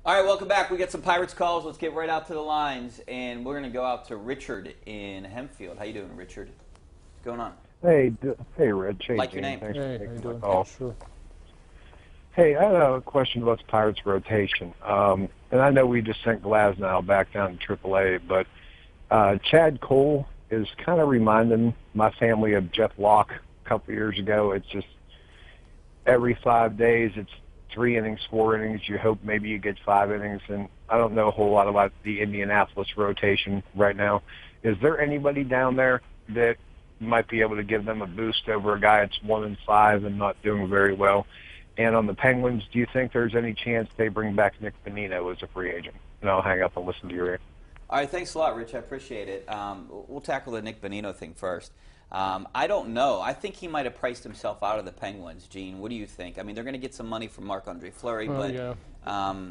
All right, welcome back. We got some Pirates calls. Let's get right out to the lines, and we're going to go out to Richard in Hempfield. How you doing, Richard? What's going on? Hey, Rich. Hey, Like Gene. your name. Thanks Hey, for how you taking my doing? call. Sure. Hey, I had a question about the Pirates' rotation. And I know we just sent Glasnow back down to AAA, but Chad Cole is kind of reminding my family of Jeff Locke a couple of years ago. It's just every 5 days, it's 3 innings, 4 innings. You hope maybe you get 5 innings. And I don't know a whole lot about the Indianapolis rotation right now. Is there anybody down there that might be able to give them a boost over a guy that's 1-5 and not doing very well? And on the Penguins, do you think there's any chance they bring back Nick Bonino as a free agent? And I'll hang up and listen to your. All right, thanks a lot, Rich. I appreciate it. We'll tackle the Nick Bonino thing first. I don't know. I think he might have priced himself out of the Penguins. Gene, what do you think? I mean, they're going to get some money from Marc-Andre Fleury, but yeah.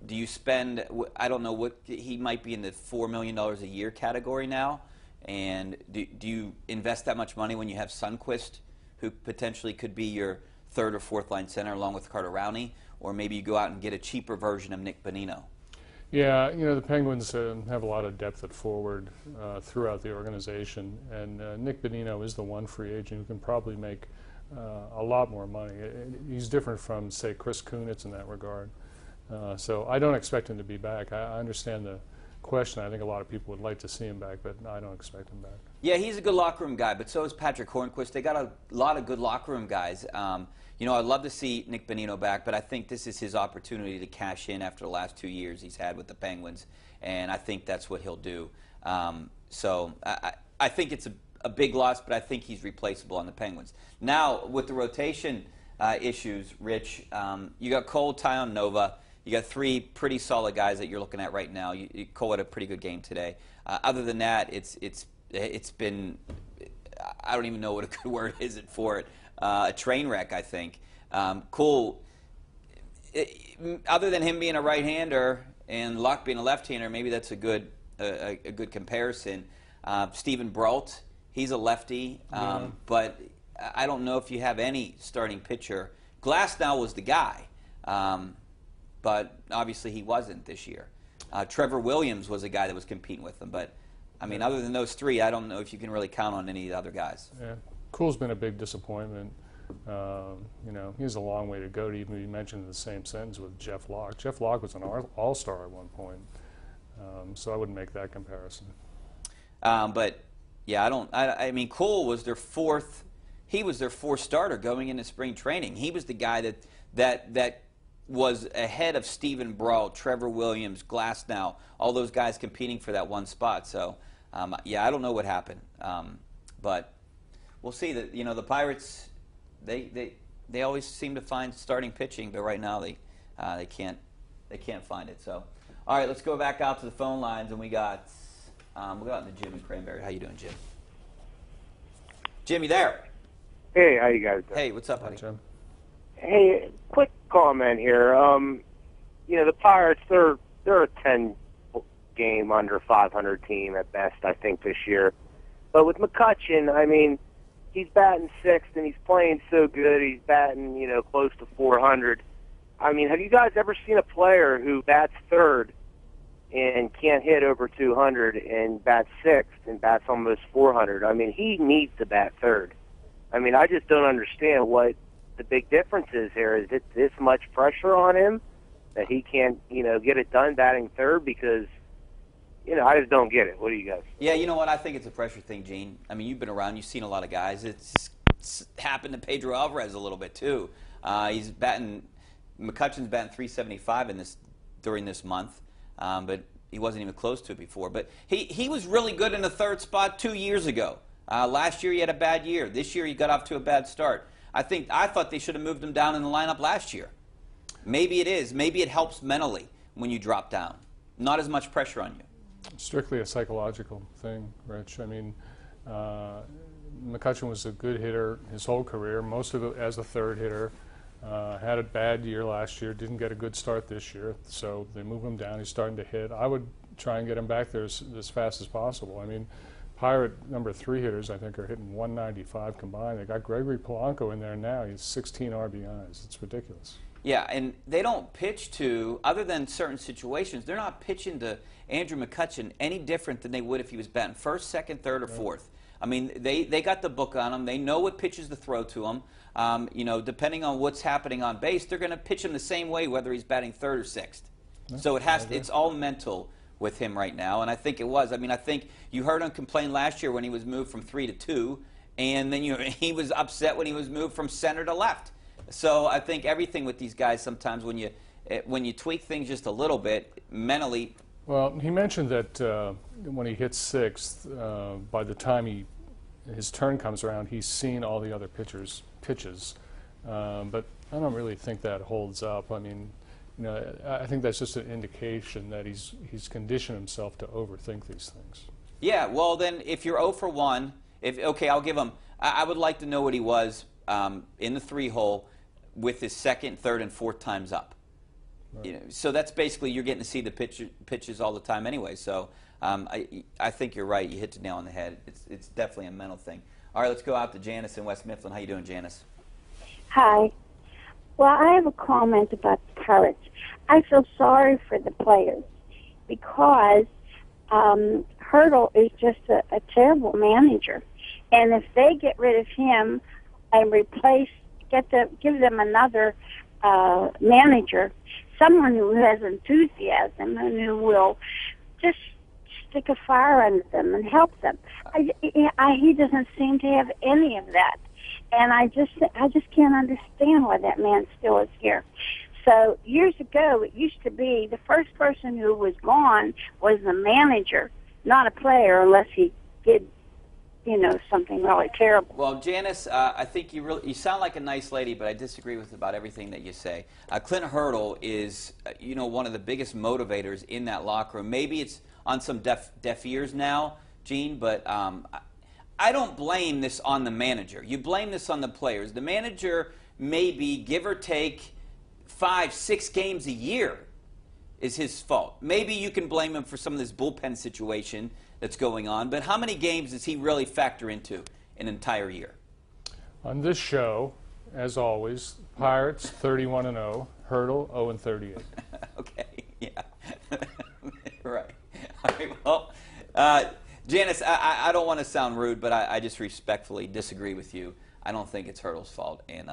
Do you spend, I don't know, what he might be in the $4 million a year category now, and do you invest that much money when you have Sundqvist, who potentially could be your third or fourth line center along with Carter Rowney, or maybe you go out and get a cheaper version of Nick Bonino? Yeah, you know, the Penguins have a lot of depth at forward throughout the organization, and Nick Bonino is the one free agent who can probably make a lot more money. He's different from, say, Chris Kunitz in that regard. So I don't expect him to be back. I understand the question. I think a lot of people would like to see him back, but I don't expect him back. Yeah, he's a good locker room guy, but so is Patrick Hornquist. They got a lot of good locker room guys. You know, I'd love to see Nick Bonino back, but I think this is his opportunity to cash in after the last 2 years he's had with the Penguins, and I think that's what he'll do. So I think it's a big loss, but I think he's replaceable on the Penguins. Now, with the rotation issues, Rich, you got Cole, Tyon, Nova. You got 3 pretty solid guys that you're looking at right now. Cole had a pretty good game today. Other than that, it's been, I don't even know what a good word is it for it, a train wreck, I think. Cole, other than him being a right-hander and Locke being a left-hander, maybe that's a good comparison. Steven Brault, he's a lefty, but I don't know if you have any starting pitcher. Glasnow was the guy. But obviously he wasn't this year. Trevor Williams was a guy that was competing with him. But, I mean, other than those 3, I don't know if you can really count on any of the other guys. Yeah, Cool's been a big disappointment. You know, he has a long way to go to even be mentioned in the same sentence with Jeff Locke. Jeff Locke was an all-star at one point, so I wouldn't make that comparison. But, yeah, I mean, Cool was their fourth. He was their 4th starter going into spring training. He was the guy that was ahead of Steven Brault, Trevor Williams, Glasnow, all those guys competing for that one spot. So, yeah, I don't know what happened, but we'll see. That the Pirates, they always seem to find starting pitching, but right now they can't find it. So, all right, let's go back out to the phone lines, and we got we'll go out to Jim in Cranberry. How you doing, Jim? Jim, you there? Hey, how you guys doing? Hey, what's up, buddy? Jim. Hey, quick comment here. You know, the Pirates, they're a 10-game under 500 team at best, I think, this year. But with McCutchen, I mean, he's batting 6th and he's playing so good. He's batting, close to 400. I mean, have you guys ever seen a player who bats 3rd and can't hit over 200 and bats 6th and bats almost 400? I mean, he needs to bat 3rd. I mean, I just don't understand what the big difference is here. Is it this much pressure on him that he can't, get it done batting 3rd? Because, I just don't get it. What do you guys think? Yeah, you know what? I think it's a pressure thing, Gene. I mean, you've been around. You've seen a lot of guys. It's happened to Pedro Alvarez a little bit, too. McCutchen's batting .375 during this month, but he wasn't even close to it before. But he was really good in the 3rd spot 2 years ago. Last year he had a bad year. This year he got off to a bad start. I thought they should have moved him down in the lineup last year. Maybe it is. Maybe it helps mentally when you drop down. Not as much pressure on you. Strictly a psychological thing, Rich. I mean, McCutchen was a good hitter his whole career, most of it as a 3rd hitter. Had a bad year last year, didn't get a good start this year, so they move him down. He's starting to hit. I would try and get him back there as fast as possible. I mean, Pirate number 3 hitters, I think, are hitting 195 combined. They got Gregory Polanco in there now. He's 16 RBIs. It's ridiculous. Yeah, and they don't pitch to, other than certain situations, they're not pitching to Andrew McCutchen any different than they would if he was batting first, second, third, or fourth. I mean, they got the book on him. They know what pitches to throw to him. You know, depending on what's happening on base, they're going to pitch him the same way whether he's batting third or sixth. So it's all mental with him right now, and I think it was. I mean, I think you heard him complain last year when he was moved from 3 to 2, and then he was upset when he was moved from center to left. So I think everything with these guys sometimes when you tweak things just a little bit mentally. Well, he mentioned that when he hits sixth, by the time his turn comes around, he's seen all the other pitchers' pitches. But I don't really think that holds up. I mean, you know, I think that's just an indication that he's conditioned himself to overthink these things. Yeah, well then, if you're 0 for 1, okay, I'll give him. I would like to know what he was in the 3-hole with his second, third, and fourth times up. Right. You know, so that's basically you're getting to see the pitches all the time anyway. So I think you're right. You hit the nail on the head. It's definitely a mental thing. All right, let's go out to Janice in West Mifflin. How you doing, Janice? Hi. Well, I have a comment about the Pirates. I feel sorry for the players because Hurdle is just a terrible manager. And if they get rid of him and give them another manager, someone who has enthusiasm and who will just stick a fire under them and help them. He doesn't seem to have any of that. And I just can't understand why that man still is here. So years ago, it used to be the first person who was gone was the manager, not a player, unless he did, you know, something really terrible. Well, Janice, I think you sound like a nice lady, but I disagree with about everything that you say. Clint Hurdle is, you know, one of the biggest motivators in that locker room. Maybe it's on some deaf ears now, Gene, but I don't blame this on the manager. You blame this on the players. The manager maybe, give or take, 5-6 games a year is his fault. Maybe you can blame him for some of this bullpen situation that's going on, but how many games does he really factor into an entire year? On this show, as always, Pirates 31-0, Hurdle 0-38. Okay, yeah. Right. All right. Well, Janice, I don't want to sound rude, but I just respectfully disagree with you. I don't think it's Hurdle's fault, and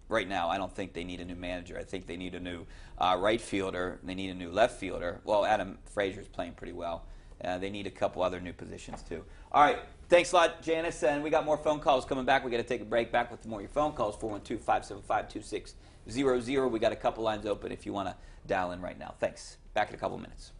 right now I don't think they need a new manager. I think they need a new right fielder. They need a new left fielder. Well, Adam Frazier's playing pretty well. They need a couple other new positions, too. All right. Thanks a lot, Janice. And we got more phone calls coming back. We got to take a break. Back with more of your phone calls, 412-575-2600. We got a couple lines open if you want to dial in right now. Thanks. Back in a couple minutes.